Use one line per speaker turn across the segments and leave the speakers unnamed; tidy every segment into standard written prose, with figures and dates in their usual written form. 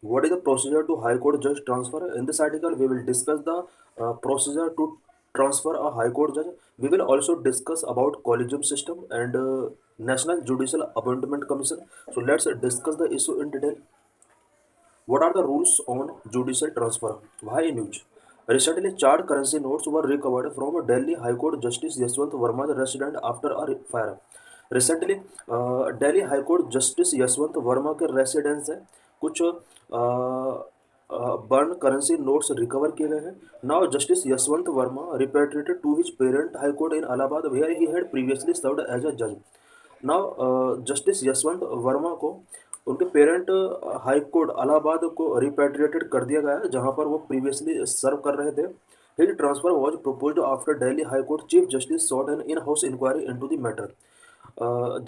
What is the procedure to High Court judge transfer? In this article, we will discuss the procedure to transfer a High Court judge. We will also discuss about collegium system and National Judicial Appointment Commission. So let's discuss the issue in detail. What are the rules on judicial transfer? Why news? Recently, charred currency notes were recovered from Delhi High Court Justice Yashwant Verma's residence after a fire. Recently, Delhi high court justice Yashwant Verma के residence से कुछ burn currency notes recover किए गए हैं. Now justice Yashwant Verma repatriated to his parent high court in Allahabad where he had previously served as a judge. Now justice Yashwant Verma को उनके parent high court Allahabad को रिपेट्रिएटेड कर दिया गया है जहां पर वो प्रीवियसली सर्व कर रहे थे. His transfer was proposed after Delhi high court chief justice sought an in house inquiry into the matter.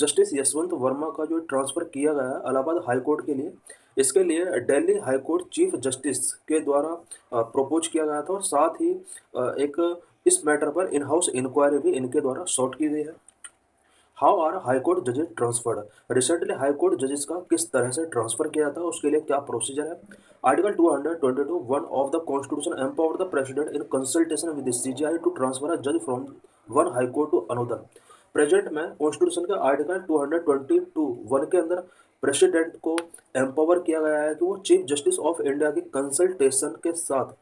Justice Yashwant Varma का जो ट्रांसफ़र किया गया है इलाहाबाद हाई कोर्ट के लिए, इसके लिए Delhi high court chief justice के द्वारा प्रपोज किया गया था और साथ ही एक इस मैटर पर इन हाउस इंक्वायरी भी इनके द्वारा सॉर्ट की गई है. हाउ आर हाई कोर्ट जजेस ट्रांसफर्ड? रिसेंटली हाई कोर्ट जजेस का किस तरह से ट्रांसफर किया था उसके लिए क्या प्रोसीजर है? Article 222 one of the constitution empower the president in consultation with CJI to transfer a जज from one high court to another. Present में कॉन्स्टिट्यूशन के आर्टिकल 222 वन के अंदर प्रेसिडेंट को एम्पावर किया गया है कि वो चीफ जस्टिस ऑफ इंडिया की कंसल्टेशन के साथ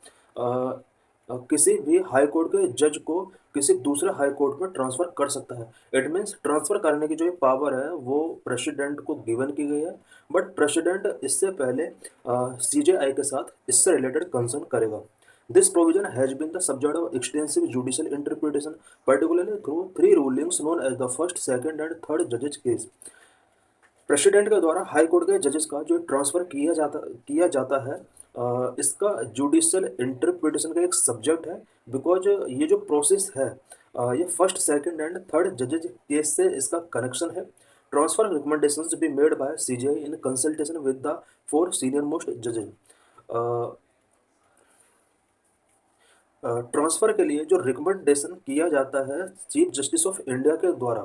किसी भी हाई कोर्ट के जज को किसी दूसरे हाई कोर्ट में ट्रांसफ़र कर सकता है. इट मीन्स ट्रांसफ़र करने की जो ये पावर है वो प्रेसिडेंट को गिवन की गई है, बट प्रेसिडेंट इससे पहले सीजेआई के साथ इससे रिलेटेड कंसर्न करेगा. This provision has been the subject of extensive judicial interpretation particularly through three rulings known as the first second and third जजेस केस. प्रेसिडेंट के द्वारा हाई कोर्ट के जजेस का जो ट्रांसफ़र किया जाता है इसका जुडिशियल इंटरप्रिटेशन का एक सब्जेक्ट है, बिकॉज ये जो प्रोसेस है ये फर्स्ट सेकंड एंड थर्ड जजेस केस से इसका कनेक्शन है. Transfer recommendations be made by CGI in consultation with the four senior most जजेस. ट्रांसफ़र के लिए जो रिकमेंडेशन किया जाता है चीफ जस्टिस ऑफ इंडिया के द्वारा,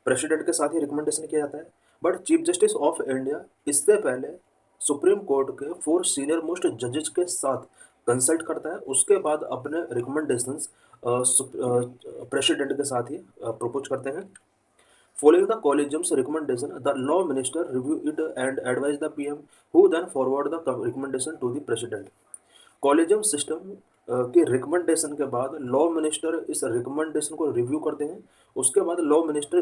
प्रेसिडेंट के साथ ही रिकमेंडेशन किया जाता है, but chief justice of India इससे पहले सुप्रीम कोर्ट के फोर सीनियर मोस्ट जजेस के साथ कंसल्ट करता है, उसके बाद अपने रिकमेंडेशंस प्रेसिडेंट के साथ ही प्रपोज करते हैं. Following the collegium's recommendation the law minister review it and advise the PM who then forward the recommendation to the president. Collegium system के रिकमेंडेशन के बाद लॉ मिनिस्टर इस रिकमेंडेशन को रिव्यू करते हैं. उसके बाद लॉ मिनिस्टर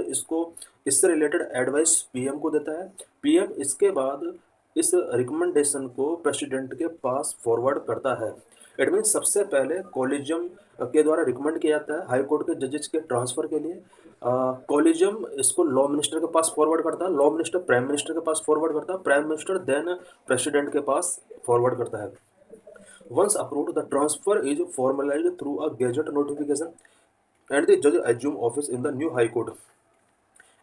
इससे रिलेटेड एडवाइस पीएम को देता है. पीएम इसके बाद इस रिकमेंडेशन को प्रेसिडेंट के पास फॉरवर्ड करता है. इट मीन्स सबसे पहले कॉलेजियम के द्वारा रिकमेंड किया जाता है हाई कोर्ट के जजेस के ट्रांसफ़र के लिए. कॉलेजियम इसको लॉ मिनिस्टर के पास फॉरवर्ड करता है, लॉ मिनिस्टर प्राइम मिनिस्टर के पास फॉरवर्ड करता है, प्राइम मिनिस्टर देन प्रेसिडेंट के पास फॉरवर्ड करता है. Once approved, the transfer is formalized through a gazette notification and the judge assume office in the new high court.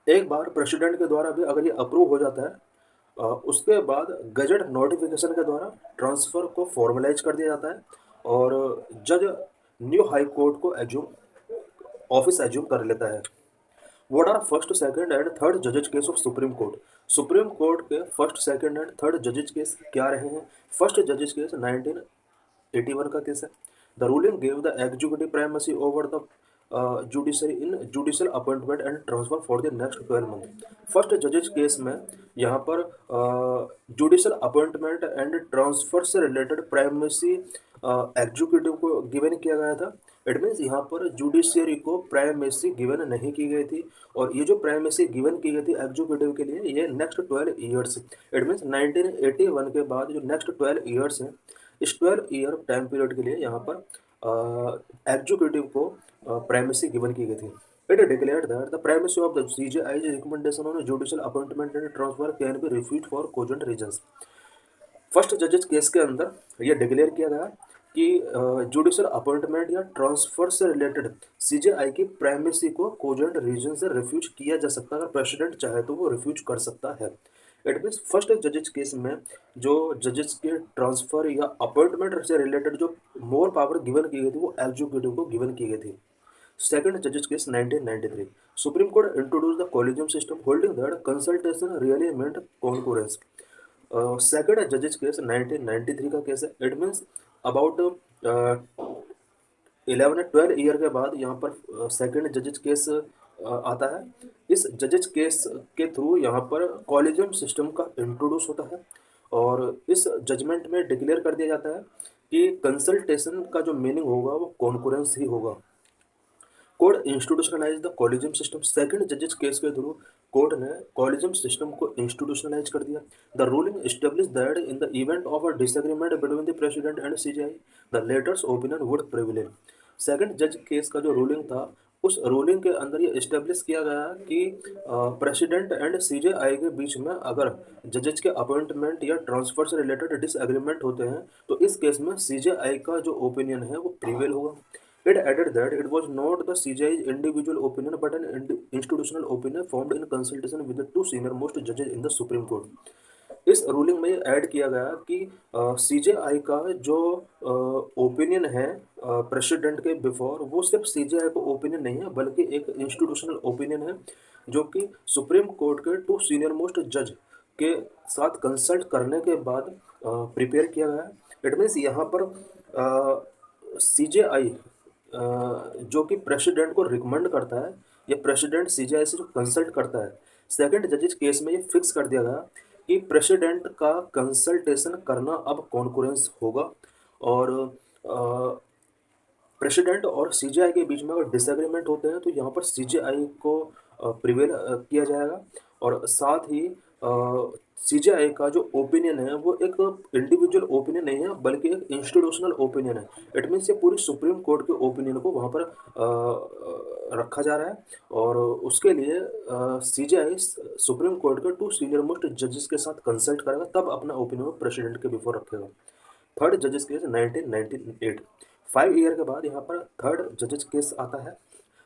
एक बार president के द्वारा भी अगर ये अप्रूव हो जाता है उसके बाद गजट नोटिफिकेशन के द्वारा ट्रांसफ़र को फॉर्मलाइज कर दिया जाता है और जज न्यू हाई कोर्ट को ऑफिस एज्यूम कर लेता है. What are first second and third जजेज case of supreme court? Supreme court के फर्स्ट सेकंड एंड थर्ड जजेज केस क्या रहे हैं? फर्स्ट जजेज केस 1981 का केस है. The ruling gave the executive primacy over the judiciary in judicial appointment and transfer for the next 12 month. First जजेज case में यहाँ पर जुडिशियल अपॉइंटमेंट एंड ट्रांसफर से रिलेटेड प्राइमेसी एग्जीक्यूटिव को गिवन किया गया था. इट मीन्स यहाँ पर जुडिशियरी को प्राइमेसी गिवन नहीं की गई थी और ये जो प्राइमेसी गिवन की गई थी एग्जीक्यूटिव के लिए ये नेक्स्ट 12 ईयर्स. इट मीन्स 1981 के बाद जो नेक्स्ट 12 ईयर्स हैं इस 12 ईयर टाइम पीरियड के लिए यहाँ पर एग्जीक्यूटिव को प्राइमेसी गिवन की गई थी. It declared that the primacy of the CJI's recommendation on judicial appointment and transfer can be refused for cogent reasons. First जजेस केस के अंदर यह डिक्लेयर किया गया कि जुडिशियल अपॉइंटमेंट या ट्रांसफर से रिलेटेड सीजेआई की प्राइमेसी को कोजेंट रीजन से रिफ्यूज किया जा सकता है. अगर प्रेसिडेंट चाहे तो वो रिफ्यूज कर सकता है. इट मीन्स फर्स्ट जजेस केस में जो जजेस के ट्रांसफर या अपॉइंटमेंट से रिलेटेड जो मोर पावर गिवन की गई थी वो एग्जीक्यूटिव को गिवन की गई थी. सेकंड जजेस case 1993. Supreme court introduce the collegium system holding that consultation really meant concurrence. Second जजेस केस 1993 का केस है। इट मीन्स अबाउट 11 या 12 ईयर के बाद यहाँ पर सेकंड जजेस केस आता है। इस जजेस केस के थ्रू यहाँ पर कॉलेजियम सिस्टम का इंट्रोड्यूस होता है और इस जजमेंट में डिक्लेयर कर दिया जाता है कि कंसल्टेशन का जो मीनिंग होगा वो कॉन्करेंस ही होगा। Court institutionalise the collegium system. Second जजेस केस के थ्रू कोर्ट ने कॉलेजियम सिस्टम को इंस्टीट्यूशनलाइज कर दिया। The ruling establish that in the event of a disagreement between the president and CJI the latter's opinion would privilege. Second जज case का जो रूलिंग था उस रूलिंग के अंदर ये इस्टेब्लिश किया गया कि प्रेसिडेंट एंड सीजेआई के बीच में अगर जजेस के अपॉइंटमेंट या ट्रांसफर से रिलेटेड डिसएग्रीमेंट होते हैं तो इस केस में सीजेआई का जो ओपिनियन है वो प्रिवेल होगा। It added that it was not the CJI's individual opinion but an institutional opinion formed in consultation with the two senior most judges in the Supreme Court। इस ruling में ये add किया गया कि CJI का जो opinion है president के बिफोर वो सिर्फ सीजेआई को ओपिनियन नहीं है बल्कि एक इंस्टीट्यूशनल ओपिनियन है जो कि सुप्रीम कोर्ट के टू सीनियर मोस्ट जज के साथ कंसल्ट करने के बाद प्रिपेयर किया गया है। इट मीन्स यहाँ पर सीजेआई जो कि प्रेसिडेंट को रिकमेंड करता है या प्रेसिडेंट सीजेआई से जो कंसल्ट करता है। सेकंड जजेस केस में ये फिक्स कर दिया गया कि प्रेसिडेंट का कंसल्टेशन करना अब कॉन्करेंस होगा और प्रेसिडेंट और सीजेआई के बीच में अगर डिसएग्रीमेंट होते हैं तो यहाँ पर सीजेआई को प्रिवेल किया जाएगा और साथ ही सीजेआई का जो ओपिनियन है वो एक इंडिविजुअल ओपिनियन नहीं है बल्कि एक इंस्टीट्यूशनल ओपिनियन है। इट मीन्स ये पूरी सुप्रीम कोर्ट के ओपिनियन को वहाँ पर रखा जा रहा है और उसके लिए सीजेआई सुप्रीम कोर्ट के टू सीनियर मोस्ट जजेस के साथ कंसल्ट करेगा तब अपना ओपिनियन प्रेसिडेंट के बिफोर रखेगा। थर्ड जजेस केस 1998। 5 ईयर के बाद यहाँ पर थर्ड जजेस केस आता है।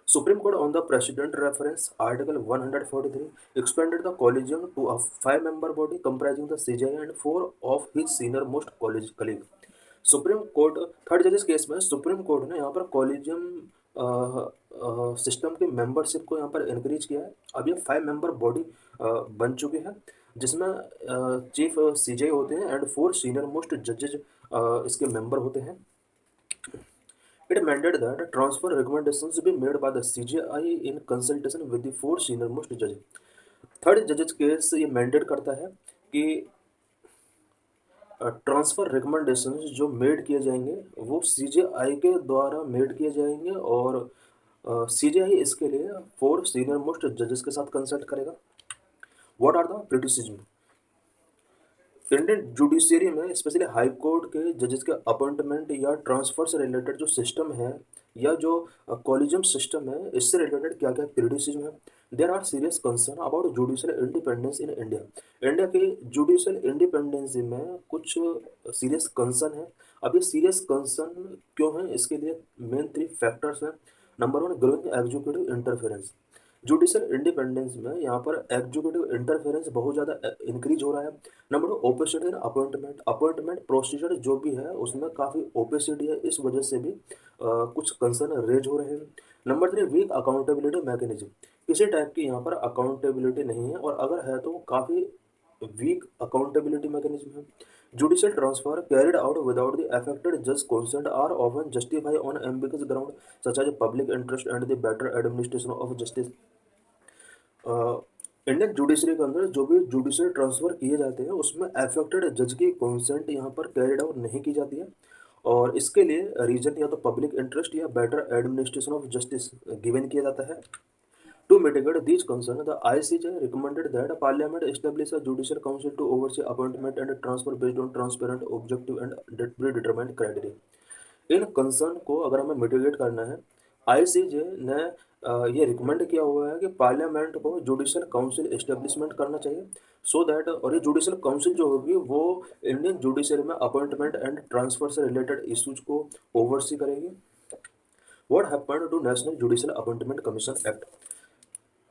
Supreme court on the president reference article 143 expanded the collegium to a 5-member body comprising the CJI and 4 of his senior most colleague। Supreme court third जजेस case में supreme court ने यहाँ पर collegium system के membership को यहाँ पर increase किया है। अब ये 5-member बॉडी बन चुकी है जिसमें चीफ सीजेआई होते हैं एंड 4 सीनियर मोस्ट जजेज इसके मेंबर होते हैं। It mandated that transfer recommendations be made by the CJI in consultation with the 4 senior most judges। Third जजेस केस ये मैंडेट करता है कि ट्रांसफ़र रिकमेंडेशंस जो मेड किए जाएंगे वो सीजेआई के द्वारा मेड किए जाएंगे और सीजेआई इसके लिए 4 सीनियर मोस्ट जजेस के साथ कंसल्ट करेगा। What are the criticism. Indian judiciary में स्पेशली हाई कोर्ट के जजेस के अपॉइंटमेंट या ट्रांसफर से रिलेटेड जो सिस्टम है या जो कॉलेजियम सिस्टम है इससे रिलेटेड क्या क्या क्रिटिसिज्म है। There are serious concern about judicial independence in India. India की जुडिशियल इंडिपेंडेंस में कुछ सीरियस कंसर्न है। अब ये सीरियस कंसर्न क्यों है इसके लिए मेन 3 फैक्टर्स हैं। Number 1 growing executive interference. Judicial independence में यहाँ पर एग्जीक्यूटिव इंटरफेरेंस बहुत ज़्यादा इंक्रीज हो रहा है। नंबर 2 ओपेसिटी इन अपॉइंटमेंट प्रोसीजर जो भी है उसमें काफ़ी ओपेसिटी है इस वजह से भी कुछ कंसर्न रेज हो रहे हैं। Number 3 weak accountability mechanism. किसी टाइप की यहाँ पर अकाउंटेबिलिटी नहीं है और अगर है तो काफ़ी वीक अकाउंटेबिलिटी मैकेनिज्म है। Judicial transfer carried out without the affected जज consent are often justify on ambiguous ground such as public interest and the better administration of justice. Indian judiciary के अंदर जो भी जुडिशियल ट्रांसफ़र किए जाते हैं उसमें अफेक्टेड जज की कंसेंट यहाँ पर कैरिड आउट नहीं की जाती है और इसके लिए रीजन या तो पब्लिक इंटरेस्ट या better administration of justice given किया जाता है। To mitigate these concerns, the ICJ recommended that Parliament establish a judicial council to oversee appointment and transfer based on transparent, objective and predetermined criteria। In concern को अगर हमें mitigate करना है ICJ ने ये रिकमेंड किया हुआ है कि पार्लियामेंट को जुडिशियल काउंसिल इस्टेब्लिशमेंट करना चाहिए सो दैट और ये जुडिशियल काउंसिल जो होगी वो इंडियन जुडिशरी में अपॉइंटमेंट एंड ट्रांसफर से रिलेटेड इश्यूज को ओवरसी करेगी। What happened to national judicial appointment commission act.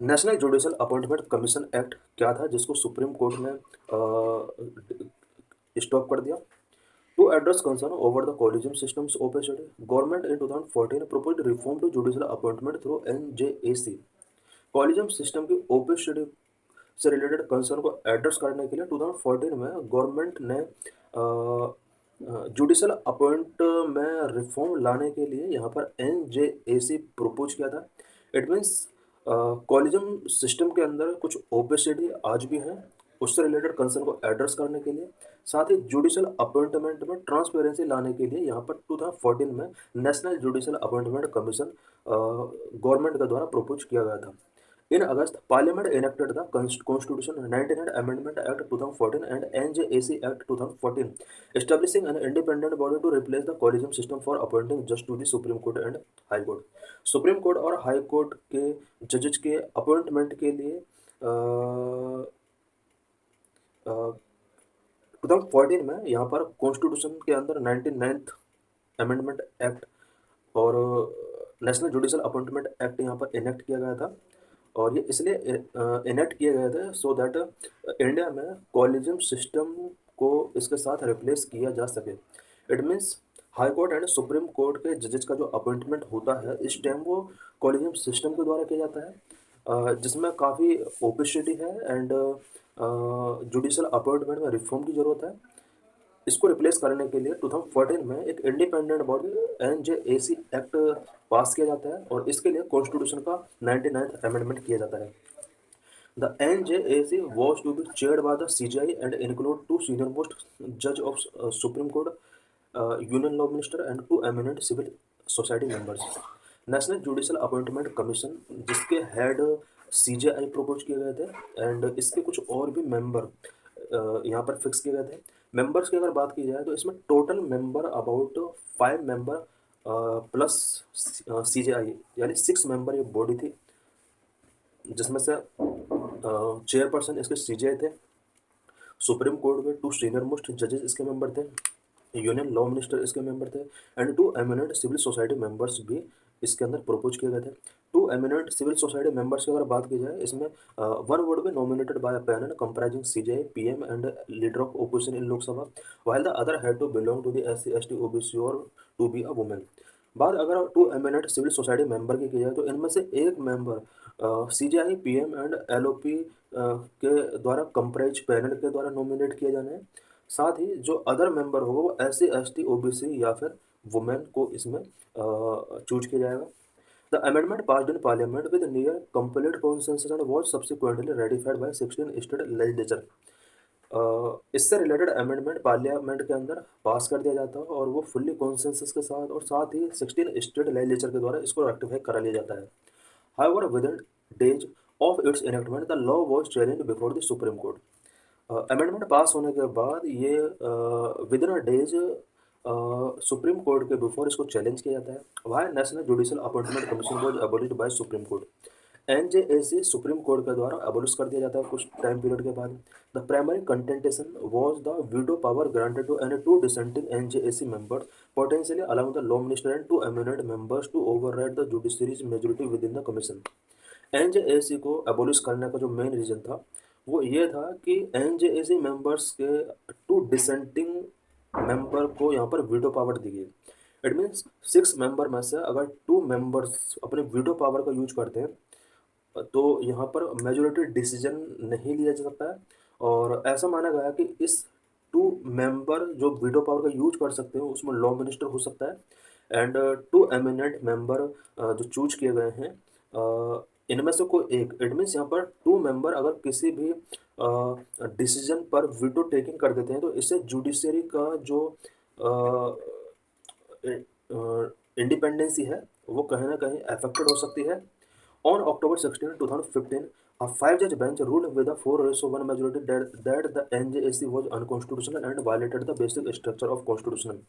National judicial appointment commission act क्या था जिसको सुप्रीम कोर्ट ने स्टॉप कर दिया। To address concern over the collegium system's opacity government in 2014 proposed reform to judicial appointment through NJAC. Collegium system की opacity से related concern को address करने के लिए 2014 में गवर्नमेंट ने जुडिशल अपॉइंट में रिफॉर्म लाने के लिए यहाँ पर NJAC प्रपोज किया था। इट मीन्स कॉलेजियम सिस्टम के अंदर कुछ ओपेसिटी आज भी है, उससे रिलेटेड कंसर्न को एड्रेस करने के लिए, साथ ही जुडिशल अपॉइंटमेंट में ट्रांसपेरेंसी लाने के लिए यहाँ पर 2014 में national judicial appointment commission government के द्वारा प्रपोज किया गया था। In August, Parliament enacted the Constitution 99 Amendment Act 2014 and NJAC Act 2014, establishing an independent body to replace the collegium system for appointing judge to the Supreme Court and High Court. Supreme court और high court के जजेस के appointment के लिए 2014 में यहाँ पर constitution के अंदर 99th अमेंडमेंट एक्ट और नेशनल जुडिशल अपॉइंटमेंट एक्ट यहाँ पर इनेक्ट किया गया था। और ये इसलिए इनेक्ट किए गए थे सो दैट इंडिया में कॉलेजियम सिस्टम को इसके साथ रिप्लेस किया जा सके। It means high court and supreme court के जजेस का जो अपॉइंटमेंट होता है इस टाइम वो कॉलेजियम सिस्टम के द्वारा किया जाता है, जिसमें काफ़ी ओपेसिटी है एंड जुडिशल अपॉइंटमेंट में रिफॉर्म की ज़रूरत है। इसको रिप्लेस करने के लिए 2014 में एक इंडिपेंडेंट बॉडी NJAC एक्ट पास किया जाता है और इसके लिए कॉन्स्टिट्यूशन का 99th अमेंडमेंट किया जाता है। The NJAC was to be chaired by the CJI and include two senior most judge of Supreme Court, Union Law Minister and two eminent civil society members. National judicial appointment commission जिसके head CJI propose किए गए थे and इसके कुछ और भी member यहाँ पर फिक्स किए गए थे। मेंबर्स की अगर बात की जाए तो इसमें total member about 5 member plus CJI यानी 6 मेंबर ये बॉडी थी, जिसमें से चेयरपर्सन इसके CJI थे, सुप्रीम कोर्ट के 2 सीनियर मोस्ट जजेस इसके मेंबर थे, यूनियन लॉ मिनिस्टर इसके मेंबर थे and 2 eminent civil society members भी इसके अंदर प्रपोज किए गए थे। 2 एमिनेंट सिविल सोसाइटी मेंबर्स की अगर बात की जाए इसमें one would be nominated by a panel comprising CJI, PM and leader of opposition in Lok Sabha, while the other had to belong to the SC ST OBC और टू बी अ वुमेन। बात अगर 2 eminent civil society member की जाए तो इनमें से एक member CJI, PM and LOP के द्वारा कंप्राइज पैनल के द्वारा नॉमिनेट किए जाने हैं। साथ ही जो अदर मेंबर होगा वो SC ST OBC या फिर वुमेन को इसमें चूज किया जाएगा। The amendment passed in parliament with near complete consensus and was subsequently ratified by 16 state legislature. इससे रिलेटेड अमेंडमेंट पार्लियामेंट के अंदर पास कर दिया जाता है और वो फुल्ली कॉन्सेंसस के साथ और साथ ही 16 स्टेट लेजिस्लेचर के द्वारा इसको रेक्टिफाई करा लिया जाता है। However within days of its enactment the law was challenged before the supreme court. Amendment pass होने के बाद ये within a days supreme court के बिफोर इसको चैलेंज किया जाता है। Why national judicial appointment commission was abolished by supreme court. NJAC supreme court के द्वारा अबॉलिश कर दिया जाता है कुछ टाइम पीरियड के बाद। The primary contention was the veto power granted to any 2 dissenting NJAC members potentially allowing the law minister and 2 eminent members to override the judiciary's majority within the commission. NJAC को abolish करने का जो main reason था वो ये था कि NJAC members के 2 डिसेंटिंग मेंबर को यहाँ पर वीटो पावर दी गई। इट मीन्स 6 मेंबर में से अगर 2 मेंबर्स अपने वीटो पावर का यूज करते हैं तो यहाँ पर मेजॉरिटी डिसीजन नहीं लिया जा सकता है और ऐसा माना गया कि इस 2 मेंबर जो वीटो पावर का यूज कर सकते हैं उसमें लॉ मिनिस्टर हो सकता है एंड 2 एमिनेंट मेंबर जो चूज किए गए हैं इनमें से कोई एक। इट मीन्स यहाँ पर 2 मेंबर अगर किसी भी डिसीजन पर वीटो टेकिंग कर देते हैं तो इससे जुडिशरी का जो इंडिपेंडेंसी है वो कहीं ना कहीं अफेक्टेड हो सकती है। On October 16, 2015, a 5-judge bench ruled with a 4:1 majority that the NJAC was unconstitutional and violated the basic structure of constitution.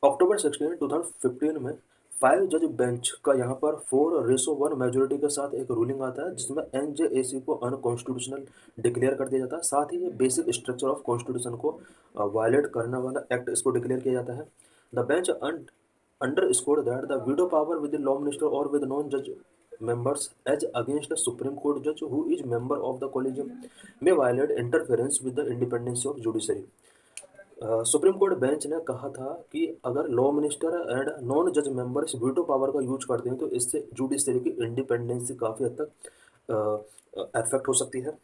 अक्टूबर 16, 2015 में 5 जज बेंच का यहाँ पर 4:1 मेजोरिटी के साथ एक रूलिंग आता है जिसमें NJAC को अनकॉन्स्टिट्यूशनल डिक्लेयर कर दिया जाता है। साथ ही ये बेसिक स्ट्रक्चर ऑफ कॉन्स्टिट्यूशन को वायलेट करने वाला एक्ट इसको डिक्लेयर किया जाता है। The bench underscored that the veto power with the law minister or with non-judge members as against a Supreme Court judge who is member of the collegium may violate interference with the independence of judiciary. Supreme court bench ने कहा था कि अगर law minister and non जज members veto power का use करते हैं तो इससे जुडिशरी की इंडिपेंडेंसी काफ़ी हद तक अफेक्ट हो सकती है।